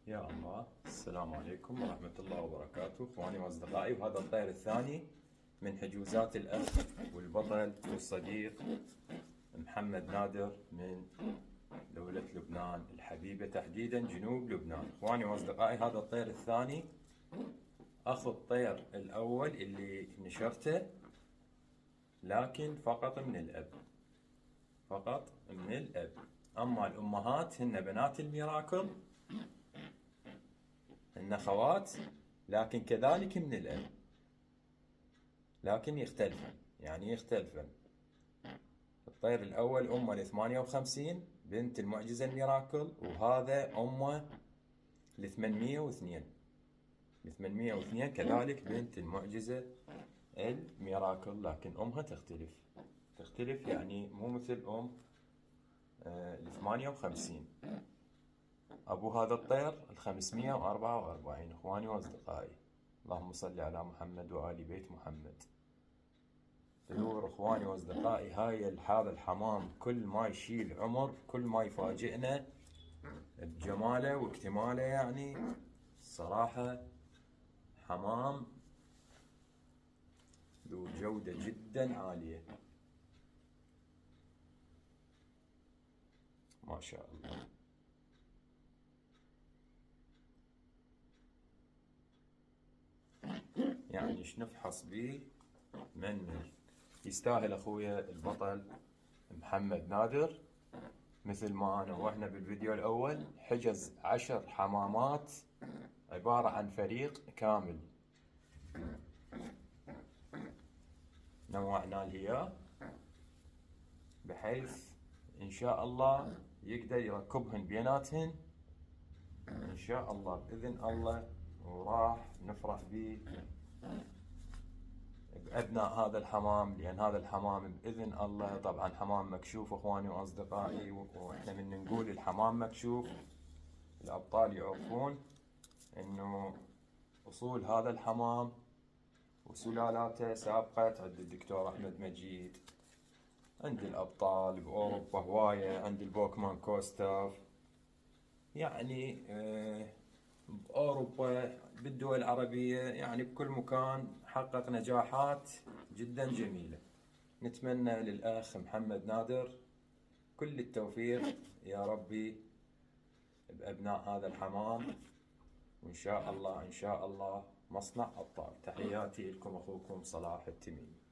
يا الله، السلام عليكم ورحمة الله وبركاته اخواني واصدقائي. وهذا الطير الثاني من حجوزات الاخ والبطل والصديق محمد نادر من دولة لبنان الحبيبة، تحديدا جنوب لبنان. اخواني واصدقائي، هذا الطير الثاني اخو الطير الاول اللي نشرته، لكن فقط من الاب، فقط من الاب. اما الامهات هن بنات الميراكل، هن خوات لكن كذلك من الأب، لكن يختلفن، يعني يختلفن. الطير الأول أمه ل 58 بنت المعجزة الميراكل، وهذا أمه ل 802 كذلك بنت المعجزة الميراكل، لكن أمها تختلف يعني مو مثل أم ال 58. أبو هذا الطير ال 544. إخواني وأصدقائي، اللهم صل على محمد وآل بيت محمد. طيور إخواني وأصدقائي، هذا الحمام كل ما يشيل عمر كل ما يفاجئنا بجماله واكتماله. يعني الصراحة حمام ذو جودة جدا عالية، ما شاء الله. يعني ايش نفحص بيه من يستاهل اخويا البطل محمد نادر. مثل ما انا واحنا بالفيديو الاول حجز 10 حمامات عبارة عن فريق كامل، نوعنا له اياه بحيث ان شاء الله يقدر يركبهن بيناتهن ان شاء الله باذن الله. وراح نفرح به بأبناء هذا الحمام، لأن هذا الحمام بإذن الله طبعا حمام مكشوف إخواني وأصدقائي. وإحنا من نقول الحمام مكشوف الأبطال يعرفون إنه أصول هذا الحمام وسلالاته سابقت عند الدكتور أحمد مجيد، عند الأبطال بأوروبا هواية، عند البوكمان كوستاف، يعني بأوروبا بالدول العربية، يعني بكل مكان حقق نجاحات جدا جميلة. نتمنى للأخ محمد نادر كل التوفيق يا ربي بأبناء هذا الحمام، وإن شاء الله إن شاء الله مصنع أبطال. تحياتي لكم أخوكم صلاح التميمي.